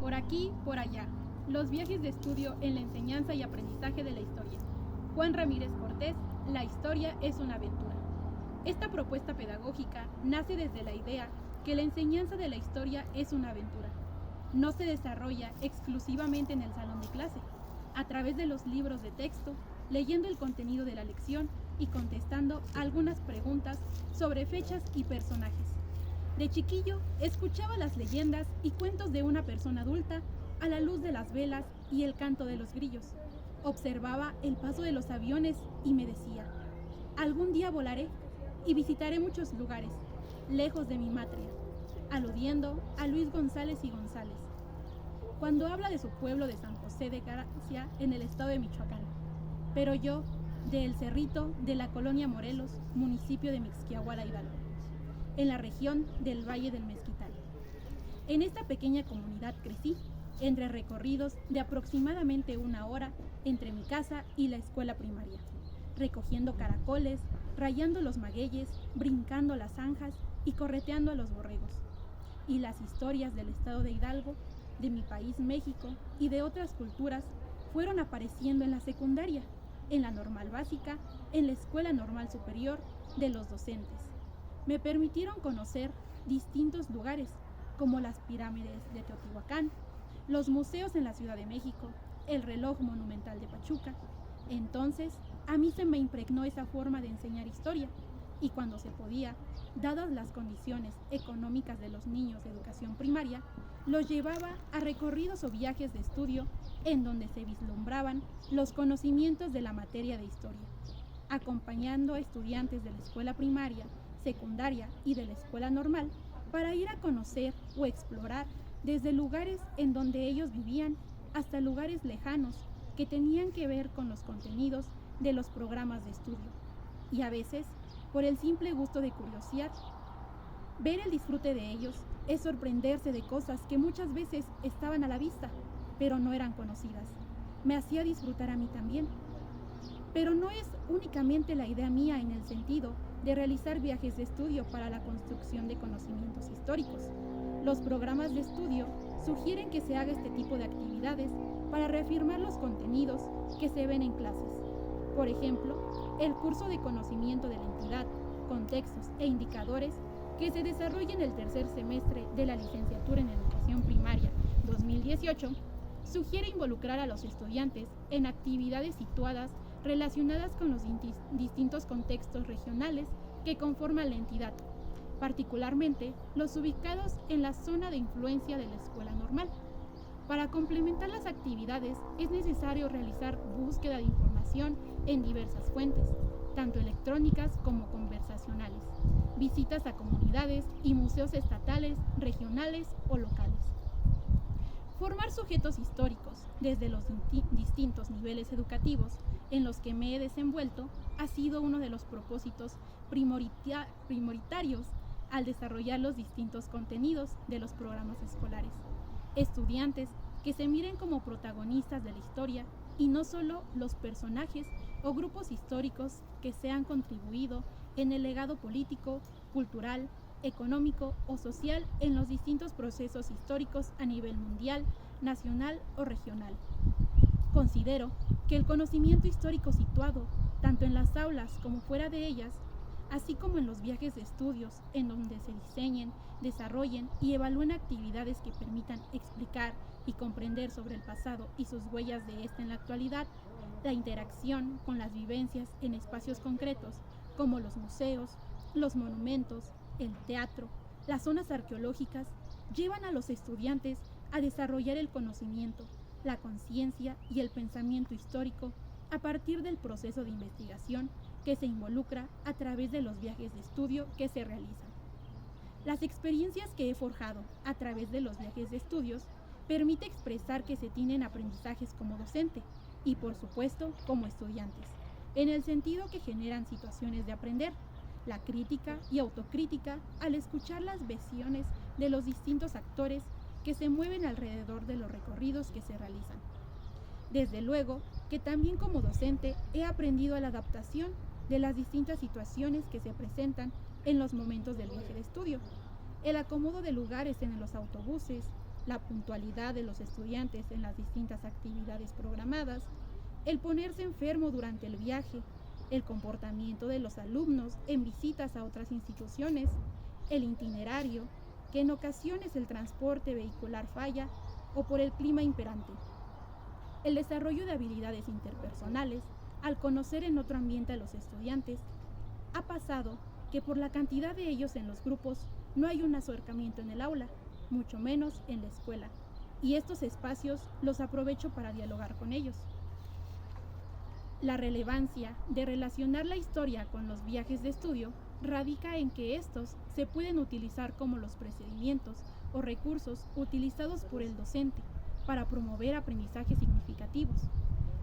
Por aquí, por allá. Los viajes de estudio en la enseñanza y aprendizaje de la historia. Juan Ramírez Cortés, La historia es una aventura. Esta propuesta pedagógica nace desde la idea que la enseñanza de la historia es una aventura. No se desarrolla exclusivamente en el salón de clase, a través de los libros de texto, leyendo el contenido de la lección y contestando algunas preguntas sobre fechas y personajes. De chiquillo, escuchaba las leyendas y cuentos de una persona adulta a la luz de las velas y el canto de los grillos. Observaba el paso de los aviones y me decía, algún día volaré y visitaré muchos lugares, lejos de mi matria, aludiendo a Luis González y González, cuando habla de su pueblo de San José de Gracia en el estado de Michoacán. Pero yo, de El Cerrito, de la colonia Morelos, municipio de Mixquiahuala, Hidalgo, en la región del Valle del Mezquital. En esta pequeña comunidad crecí, entre recorridos de aproximadamente 1 hora entre mi casa y la escuela primaria, recogiendo caracoles, rayando los magueyes, brincando las zanjas y correteando a los borregos. Y las historias del estado de Hidalgo, de mi país México y de otras culturas fueron apareciendo en la secundaria, en la normal básica, en la escuela normal superior de los docentes. Me permitieron conocer distintos lugares, como las pirámides de Teotihuacán, los museos en la Ciudad de México, el reloj monumental de Pachuca. Entonces, a mí se me impregnó esa forma de enseñar historia, y cuando se podía, dadas las condiciones económicas de los niños de educación primaria, los llevaba a recorridos o viajes de estudio en donde se vislumbraban los conocimientos de la materia de historia, acompañando a estudiantes de la escuela primaria, secundaria y de la escuela normal para ir a conocer o explorar desde lugares en donde ellos vivían hasta lugares lejanos que tenían que ver con los contenidos de los programas de estudio. Y a veces, por el simple gusto de curiosear, ver el disfrute de ellos es sorprenderse de cosas que muchas veces estaban a la vista, pero no eran conocidas. Me hacía disfrutar a mí también. Pero no es únicamente la idea mía en el sentido de realizar viajes de estudio para la construcción de conocimientos históricos. Los programas de estudio sugieren que se haga este tipo de actividades para reafirmar los contenidos que se ven en clases. Por ejemplo, el curso de conocimiento de la entidad, contextos e indicadores que se desarrolla en el tercer semestre de la licenciatura en Educación Primaria 2018 sugiere involucrar a los estudiantes en actividades situadas relacionadas con los distintos contextos regionales que conforman la entidad, particularmente los ubicados en la zona de influencia de la escuela normal. Para complementar las actividades es necesario realizar búsqueda de información en diversas fuentes, tanto electrónicas como conversacionales, visitas a comunidades y museos estatales, regionales o locales. Formar sujetos históricos desde los distintos niveles educativos en los que me he desenvuelto ha sido uno de los propósitos prioritarios al desarrollar los distintos contenidos de los programas escolares. Estudiantes que se miren como protagonistas de la historia y no solo los personajes o grupos históricos que se han contribuido en el legado político, cultural, económico o social en los distintos procesos históricos a nivel mundial, nacional o regional. Considero que el conocimiento histórico situado, tanto en las aulas como fuera de ellas, así como en los viajes de estudios en donde se diseñen, desarrollen y evalúen actividades que permitan explicar y comprender sobre el pasado y sus huellas de este en la actualidad, la interacción con las vivencias en espacios concretos como los museos, los monumentos, el teatro, las zonas arqueológicas, llevan a los estudiantes a desarrollar el conocimiento, la conciencia y el pensamiento histórico a partir del proceso de investigación que se involucra a través de los viajes de estudio que se realizan. Las experiencias que he forjado a través de los viajes de estudios permite expresar que se tienen aprendizajes como docente y, por supuesto, como estudiantes, en el sentido que generan situaciones de aprender, la crítica y autocrítica al escuchar las versiones de los distintos actores que se mueven alrededor de los recorridos que se realizan. Desde luego que también como docente he aprendido a la adaptación de las distintas situaciones que se presentan en los momentos del viaje de estudio, el acomodo de lugares en los autobuses, la puntualidad de los estudiantes en las distintas actividades programadas, el ponerse enfermo durante el viaje, el comportamiento de los alumnos en visitas a otras instituciones, el itinerario, que en ocasiones el transporte vehicular falla o por el clima imperante. El desarrollo de habilidades interpersonales al conocer en otro ambiente a los estudiantes. Ha pasado que por la cantidad de ellos en los grupos no hay un acercamiento en el aula, mucho menos en la escuela, y estos espacios los aprovecho para dialogar con ellos. La relevancia de relacionar la historia con los viajes de estudio radica en que estos se pueden utilizar como los procedimientos o recursos utilizados por el docente para promover aprendizajes significativos.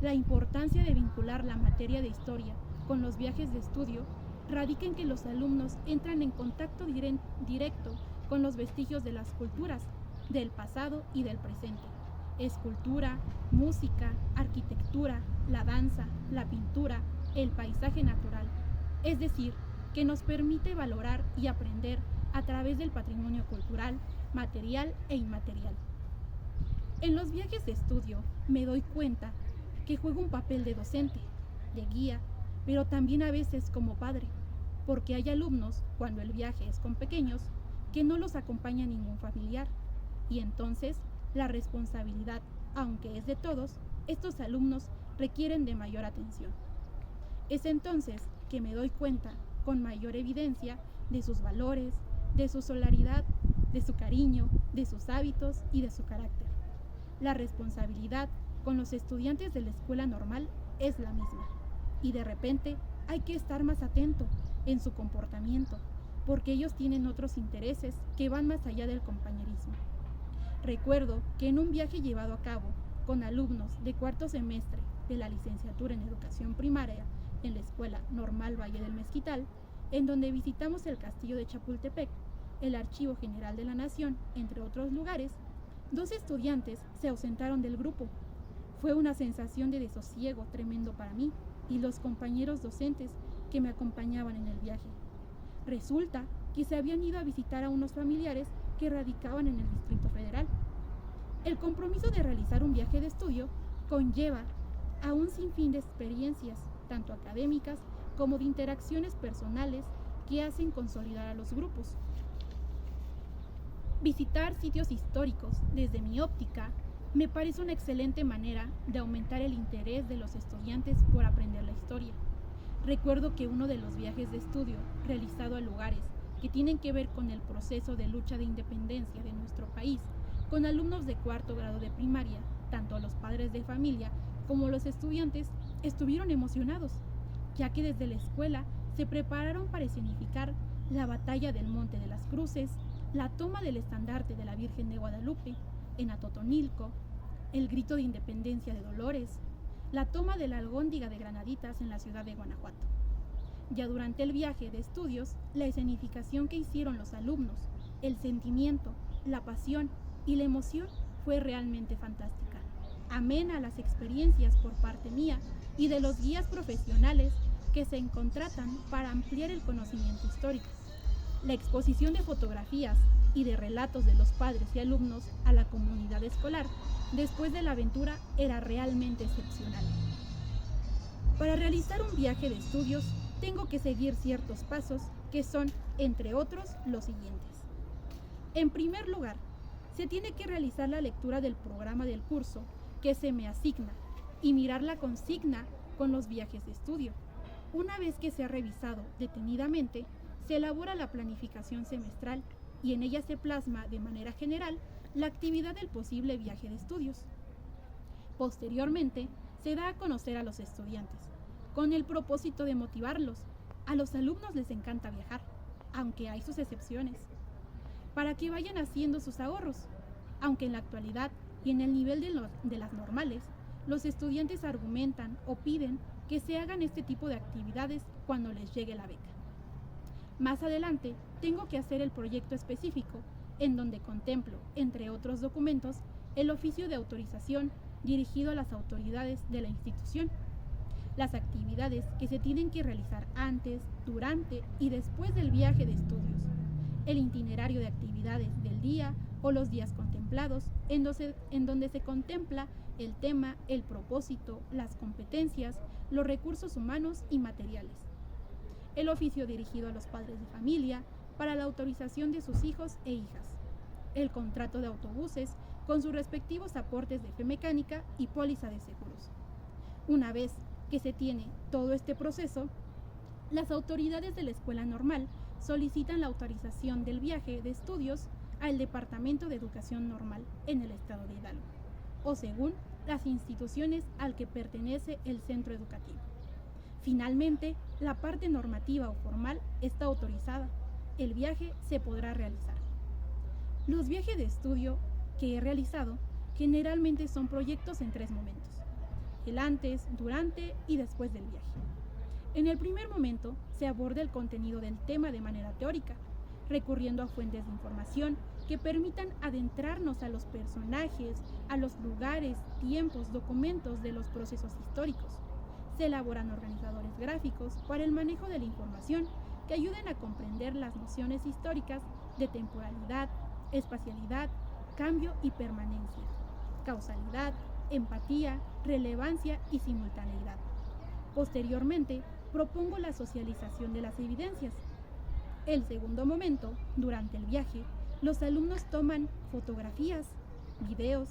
La importancia de vincular la materia de historia con los viajes de estudio radica en que los alumnos entran en contacto directo con los vestigios de las culturas del pasado y del presente. Escultura, música, arquitectura, la danza, la pintura, el paisaje natural. Es decir, que nos permite valorar y aprender a través del patrimonio cultural, material e inmaterial. En los viajes de estudio me doy cuenta que juego un papel de docente, de guía, pero también a veces como padre, porque hay alumnos, cuando el viaje es con pequeños, que no los acompaña ningún familiar, y entonces la responsabilidad, aunque es de todos, estos alumnos requieren de mayor atención. Es entonces que me doy cuenta, con mayor evidencia, de sus valores, de su solidaridad, de su cariño, de sus hábitos y de su carácter. La responsabilidad con los estudiantes de la escuela normal es la misma, y de repente hay que estar más atento en su comportamiento, porque ellos tienen otros intereses que van más allá del compañerismo. Recuerdo que en un viaje llevado a cabo con alumnos de cuarto semestre de la licenciatura en educación primaria en la Escuela Normal Valle del Mezquital, en donde visitamos el castillo de Chapultepec, el Archivo General de la Nación, entre otros lugares, 2 estudiantes se ausentaron del grupo. Fue una sensación de desosiego tremendo para mí y los compañeros docentes que me acompañaban en el viaje. Resulta que se habían ido a visitar a unos familiares que radicaban en el Distrito Federal. El compromiso de realizar un viaje de estudio conlleva a un sinfín de experiencias, tanto académicas como de interacciones personales que hacen consolidar a los grupos. Visitar sitios históricos, desde mi óptica, me parece una excelente manera de aumentar el interés de los estudiantes por aprender la historia. Recuerdo que uno de los viajes de estudio realizado a lugares que tienen que ver con el proceso de lucha de independencia de nuestro país, con alumnos de 4º grado de primaria, tanto los padres de familia como los estudiantes estuvieron emocionados, ya que desde la escuela se prepararon para escenificar la batalla del Monte de las Cruces, la toma del estandarte de la Virgen de Guadalupe en Atotonilco, el grito de independencia de Dolores, la toma de la Alhóndiga de Granaditas en la ciudad de Guanajuato. Ya durante el viaje de estudios, la escenificación que hicieron los alumnos, el sentimiento, la pasión y la emoción fue realmente fantástica. Amena las experiencias por parte mía y de los guías profesionales que se contratan para ampliar el conocimiento histórico. La exposición de fotografías y de relatos de los padres y alumnos a la comunidad escolar después de la aventura era realmente excepcional. Para realizar un viaje de estudios tengo que seguir ciertos pasos que son, entre otros, los siguientes. En primer lugar, se tiene que realizar la lectura del programa del curso que se me asigna y mirar la consigna con los viajes de estudio. Una vez que se ha revisado detenidamente, se elabora la planificación semestral y en ella se plasma de manera general la actividad del posible viaje de estudios. Posteriormente, se da a conocer a los estudiantes, con el propósito de motivarlos. A los alumnos les encanta viajar, aunque hay sus excepciones, para que vayan haciendo sus ahorros, aunque en la actualidad y en el nivel de las normales, los estudiantes argumentan o piden que se hagan este tipo de actividades cuando les llegue la beca. Más adelante, tengo que hacer el proyecto específico, en donde contemplo, entre otros documentos, el oficio de autorización dirigido a las autoridades de la institución, las actividades que se tienen que realizar antes, durante y después del viaje de estudios, el itinerario de actividades del día o los días contemplados, en donde se contempla el tema, el propósito, las competencias, los recursos humanos y materiales. El oficio dirigido a los padres de familia para la autorización de sus hijos e hijas. El contrato de autobuses con sus respectivos aportes de fe mecánica y póliza de seguros. Una vez que se tiene todo este proceso, las autoridades de la escuela normal solicitan la autorización del viaje de estudios al Departamento de Educación Normal en el estado de Hidalgo, o según las instituciones al que pertenece el centro educativo. Finalmente, la parte normativa o formal está autorizada. El viaje se podrá realizar. Los viajes de estudio que he realizado generalmente son proyectos en 3 momentos: el antes, durante y después del viaje. En el primer momento se aborda el contenido del tema de manera teórica, recurriendo a fuentes de información que permitan adentrarnos a los personajes, a los lugares, tiempos, documentos de los procesos históricos. Se elaboran organizadores gráficos para el manejo de la información que ayuden a comprender las nociones históricas de temporalidad, espacialidad, cambio y permanencia, causalidad, empatía, relevancia y simultaneidad. Posteriormente, propongo la socialización de las evidencias. El segundo momento, durante el viaje, los alumnos toman fotografías, videos,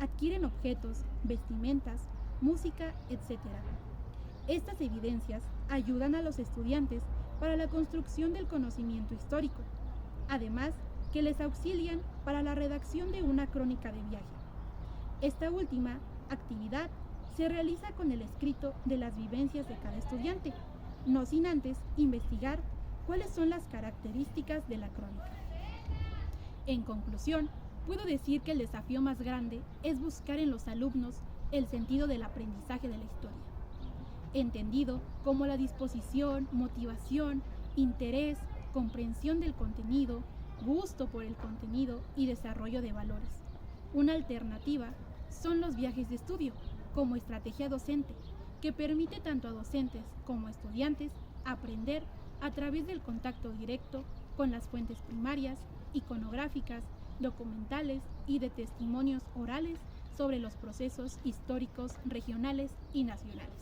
adquieren objetos, vestimentas, música, etc. Estas evidencias ayudan a los estudiantes para la construcción del conocimiento histórico, además que les auxilian para la redacción de una crónica de viaje. Esta última actividad se realiza con el escrito de las vivencias de cada estudiante, no sin antes investigar cuáles son las características de la crónica. En conclusión, puedo decir que el desafío más grande es buscar en los alumnos el sentido del aprendizaje de la historia, entendido como la disposición, motivación, interés, comprensión del contenido, gusto por el contenido y desarrollo de valores. Una alternativa son los viajes de estudio como estrategia docente, que permite tanto a docentes como a estudiantes aprender a través del contacto directo con las fuentes primarias, iconográficas, documentales y de testimonios orales sobre los procesos históricos regionales y nacionales.